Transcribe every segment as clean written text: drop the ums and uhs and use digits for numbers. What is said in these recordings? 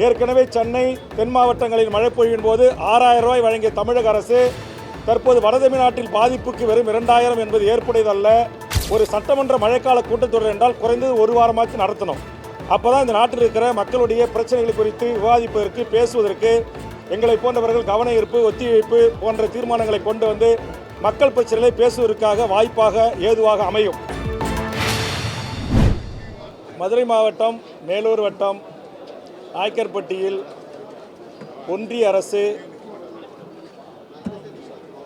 ஏற்கனவே சென்னை தென் மாவட்டங்களில் மழை பொழிவின் போது 6000 ரூபாய் வழங்கிய தமிழக அரசு தற்போது வடதமிழ்நாட்டில் பாதிப்புக்கு வெறும் 2000 என்பது ஏற்புடையதல்ல. ஒரு சட்டமன்ற மழைக்கால கூட்டத்தொடர் என்றால் குறைந்தது ஒரு வாரமாச்சு நடத்தணும். அப்போதான் இந்த நாட்டில் இருக்கிற மக்களுடைய பிரச்சனைகள் குறித்து விவாதிப்பதற்கு, பேசுவதற்கு எங்களை போன்றவர்கள் கவன ஈர்ப்பு, ஒத்திவைப்பு போன்ற தீர்மானங்களை கொண்டு வந்து மக்கள் பிரச்சனைகளை பேசுவதற்காக வாய்ப்பாக ஏதுவாக அமையும். மதுரை மாவட்டம் மேலூர் வட்டம் ஆய்க்கர்பட்டியில் ஒன்றிய அரசு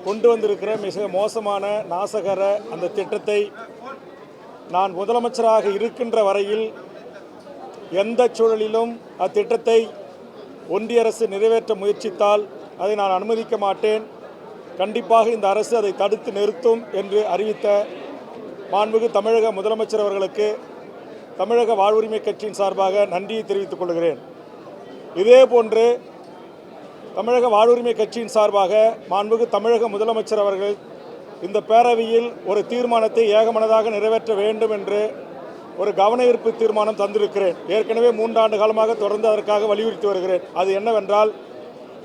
கொண்டு வந்திருக்கிற மிக மோசமான நாசகர அந்த திட்டத்தை நான் முதலமைச்சராக இருக்கின்ற வரையில் எந்த சூழலிலும் அத்திட்டத்தை ஒன்றிய அரசு நிறைவேற்ற முயற்சித்தால் அதை நான் அனுமதிக்க மாட்டேன். கண்டிப்பாக இந்த அரசு அதை தடுத்து நிறுத்தும் என்று அறிவித்த மாண்புமிகு தமிழக முதலமைச்சர் அவர்களுக்கு தமிழக வாழ்வுரிமை கட்சியின் சார்பாக நன்றியை தெரிவித்துக் கொள்கிறேன். இதேபோன்று தமிழக வாழ்வுரிமை கட்சியின் சார்பாக மாண்புமிகு தமிழக முதலமைச்சர் அவர்கள் இந்த பேரவையில் ஒரு தீர்மானத்தை ஏகமனதாக நிறைவேற்ற வேண்டும் என்று ஒரு கவன ஈர்ப்பு தீர்மானம் தந்திருக்கிறேன். ஏற்கனவே 3 ஆண்டு காலமாக தொடர்ந்து அதற்காக வலியுறுத்தி வருகிறேன். அது என்னவென்றால்,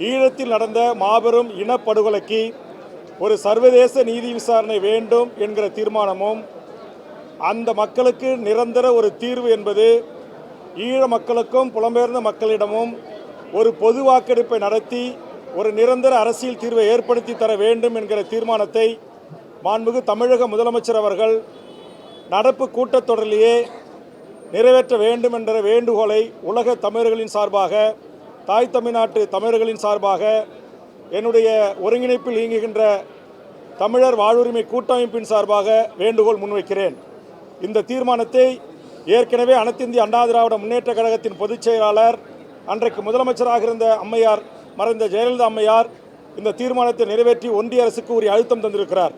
ஈழத்தில் நடந்த மாபெரும் இனப்படுகொலைக்கு ஒரு சர்வதேச நீதி விசாரணை வேண்டும் என்கிற தீர்மானமும், அந்த மக்களுக்கு நிரந்தர ஒரு தீர்வு என்பது ஈழ மக்களுக்கும் புலம்பெயர்ந்த மக்களிடமும் ஒரு பொது வாக்கெடுப்பை நடத்தி ஒரு நிரந்தர அரசியல் தீர்வை ஏற்படுத்தி தர வேண்டும் என்கிற தீர்மானத்தை மாண்புமிகு தமிழக முதலமைச்சர் அவர்கள் நடப்பு கூட்டத்தொடரிலேயே நிறைவேற்ற வேண்டும் என்ற வேண்டுகோளை உலக தமிழர்களின் சார்பாக, தாய் தமிழ்நாட்டு தமிழர்களின் சார்பாக, என்னுடைய ஒருங்கிணைப்பில் இயங்குகின்ற தமிழர் வாழ்வுரிமை கூட்டமைப்பின் சார்பாக வேண்டுகோள் முன்வைக்கிறேன். இந்த தீர்மானத்தை ஏற்கனவே அனைத்து இந்திய அண்ணா திராவிட முன்னேற்ற கழகத்தின் பொதுச் செயலாளர், அன்றைக்கு முதலமைச்சராக இருந்த அம்மையார், மறைந்த ஜெயலலிதா அம்மையார் இந்த தீர்மானத்தை நிறைவேற்றி ஒன்றிய அரசுக்கு உரிய அழுத்தம் தந்திருக்கிறார்.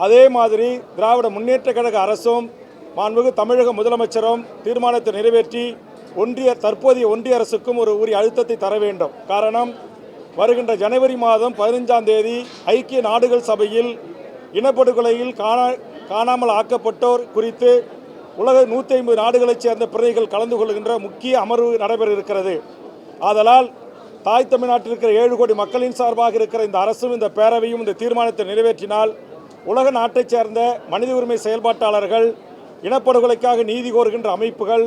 அதே மாதிரி திராவிட முன்னேற்ற கழக அரசும் மாண்புமிகு தமிழக முதலமைச்சரும் தீர்மானத்தை நிறைவேற்றி தற்போதைய ஒன்றிய அரசுக்கும் ஒரு உரிய அழுத்தத்தை தர வேண்டும். காரணம், வருகின்ற ஜனவரி மாதம் 15ஆம் தேதி ஐக்கிய நாடுகள் சபையில் இனப்படுகொலையில் காணாமல் ஆக்கப்பட்டோர் குறித்து உலக 150 நாடுகளைச் சேர்ந்த பிரதிகள் கலந்து கொள்கின்ற முக்கிய அமர்வு நடைபெற இருக்கிறது. ஆதலால் தாய் தமிழ்நாட்டில் இருக்கிற 7 கோடி மக்களின் சார்பாக இருக்கிற இந்த அரசும் இந்த பேரவையும் இந்த தீர்மானத்தை நிறைவேற்றினால் உலக நாட்டைச் சேர்ந்த மனித உரிமை செயல்பாட்டாளர்கள், இனப்படுகொலைக்காக நீதி கோருகின்ற அமைப்புகள்,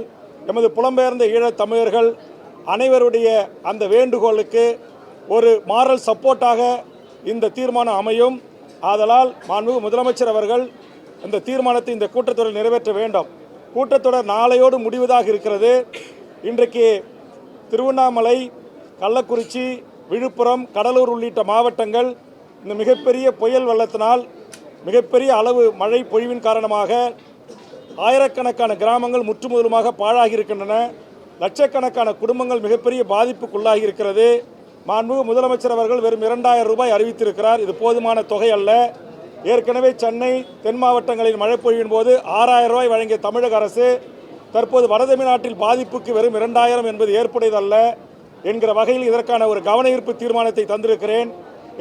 எமது புலம்பெயர்ந்த ஈழத் தமிழர்கள் அனைவருடைய அந்த வேண்டுகோளுக்கு ஒரு மாரல் சப்போர்ட்டாக இந்த தீர்மானம் அமையும். ஆதலால் மாண்புமிகு முதலமைச்சர் அவர்கள் இந்த தீர்மானத்தை இந்த கூட்டத்தொடரில் நிறைவேற்ற வேண்டும். கூட்டத்தொடர் நாளையோடு முடிவதாக இருக்கிறது. இன்றைக்கு திருவண்ணாமலை, கள்ளக்குறிச்சி, விழுப்புரம், கடலூர் உள்ளிட்ட மாவட்டங்கள் இந்த மிகப்பெரிய புயல் வெள்ளத்தினால், மிகப்பெரிய அளவு மழை பொழிவின் காரணமாக ஆயிரக்கணக்கான கிராமங்கள் முற்றுமுதலுமாக பாழாகி இருக்கின்றன. லட்சக்கணக்கான குடும்பங்கள் மிகப்பெரிய பாதிப்புக்குள்ளாகி இருக்கிறது. மாண்புமிகு முதலமைச்சர் அவர்கள் வெறும் 2000 ரூபாய் அறிவித்திருக்கிறார். இது போதுமான தொகை அல்ல. ஏற்கனவே சென்னை தென் மாவட்டங்களில் மழை பொழிவின் போது 6000 ரூபாய் வழங்கிய தமிழக அரசு தற்போது வடதமிழ்நாட்டில் பாதிப்புக்கு வெறும் 2000 என்பது ஏற்புடையதல்ல என்கிற வகையில் இதற்கான ஒரு கவன ஈர்ப்பு தீர்மானத்தை தந்திருக்கிறேன்.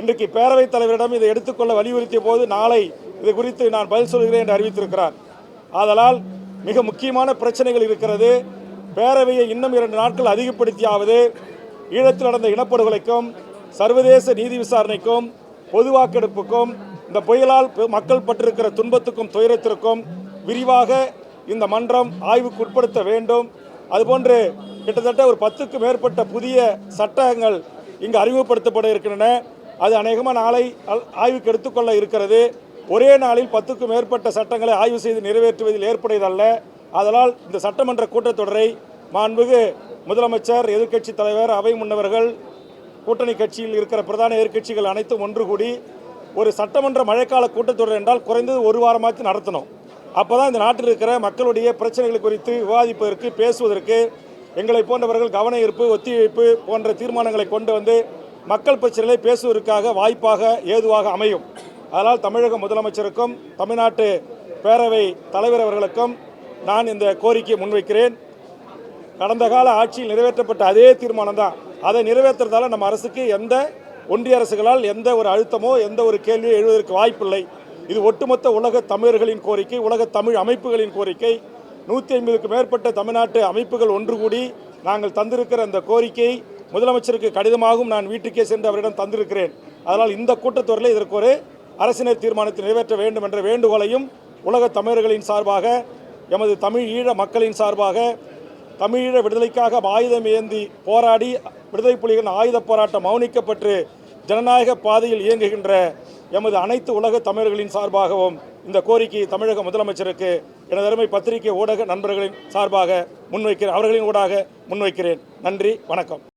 இன்றைக்கு பேரவைத் தலைவரிடம் இதை எடுத்துக்கொள்ள வலியுறுத்திய போது நாளை இது குறித்து நான் பதில் சொல்கிறேன் என்று அறிவித்திருக்கிறார். ஆதலால் மிக முக்கியமான பிரச்சனைகள் இருக்கிறது. பேரவையை இன்னும் 2 நாட்கள் அதிகப்படுத்தியாவது ஈழத்தில் நடந்த இனப்படுகொலைக்கும், சர்வதேச நீதி விசாரணைக்கும், பொது வாக்கெடுப்புக்கும், இந்த புயலால் மக்கள் பட்டிருக்கிற துன்பத்துக்கும் துயரத்திற்கும் விரிவாக இந்த மன்றம் ஆய்வுக்கு உட்படுத்த வேண்டும். அதுபோன்று கிட்டத்தட்ட ஒரு 10க்கும் மேற்பட்ட புதிய சட்டங்கள் இங்கு அறிமுகப்படுத்தப்பட இருக்கின்றன. அது அநேகமாக நாளை ஆய்வுக்கு எடுத்துக்கொள்ள இருக்கிறது. ஒரே நாளில் 10க்கும் மேற்பட்ட சட்டங்களை ஆய்வு செய்து நிறைவேற்றுவதில் ஏற்புடையதல்ல. அதனால் இந்த சட்டமன்ற கூட்டத்தொடரை மாண்புமிகு முதலமைச்சர், எதிர்க்கட்சி தலைவர், அவை முன்னவர்கள், கூட்டணி கட்சியில் இருக்கிற பிரதான எதிர்க்கட்சிகள் அனைத்தும் ஒன்று கூடி ஒரு சட்டமன்ற மழைக்கால கூட்டத்தொடர் என்றால் குறைந்தது ஒரு வாரமாச்சு நடத்தணும். அப்போதான் இந்த நாட்டில் இருக்கிற மக்களுடைய பிரச்சனைகள் குறித்து விவாதிப்பதற்கு, பேசுவதற்கு எங்களை போன்றவர்கள் கவன ஈர்ப்பு, ஒத்திவைப்பு போன்ற தீர்மானங்களை கொண்டு வந்து மக்கள் பிரச்சனைகளை பேசுவதற்காக வாய்ப்பாக ஏதுவாக அமையும். அதனால் தமிழக முதலமைச்சருக்கும் தமிழ்நாட்டு பேரவை தலைவர் அவர்களுக்கும் நான் இந்த கோரிக்கையை முன்வைக்கிறேன். கடந்த கால ஆட்சியில் நிறைவேற்றப்பட்ட அதே தீர்மானம் தான். அதை நிறைவேற்றுறதால நம்ம அரசுக்கு ஒன்றிய அரசுகளால் எந்த ஒரு அழுத்தமோ எந்த ஒரு கேள்வியோ எழுவதற்கு வாய்ப்பில்லை. இது ஒட்டுமொத்த உலக தமிழர்களின் கோரிக்கை, உலக தமிழ் அமைப்புகளின் கோரிக்கை. 150க்கும் மேற்பட்ட தமிழ்நாட்டு அமைப்புகள் ஒன்று கூடி நாங்கள் தந்திருக்கிற அந்த கோரிக்கை முதலமைச்சருக்கு கடிதமாகவும் நான் வீட்டுக்கே சென்று அவரிடம் தந்திருக்கிறேன். அதனால் இந்த கூட்டத்தொடரில் இதற்கு ஒரு அரசினர் தீர்மானத்தை நிறைவேற்ற வேண்டும் என்ற வேண்டுகோளையும் உலக தமிழர்களின் சார்பாக, எமது தமிழ் ஈழ மக்களின் சார்பாக, தமிழீழ விடுதலைக்காக ஆயுதம் ஏந்தி போராடி விடுதலை புலிகளின் ஆயுத போராட்டம் மௌனிக்கப்பட்டு ஜனநாயக பாதையில் இயங்குகின்ற எமது அனைத்து உலக தமிழர்களின் சார்பாகவும் இந்த கோரிக்கையை தமிழக முதலமைச்சருக்கு எனது அருமை பத்திரிகை ஊடக நண்பர்களின் சார்பாக முன்வைக்கிறேன், அவர்களின் ஊடாக முன்வைக்கிறேன். நன்றி, வணக்கம்.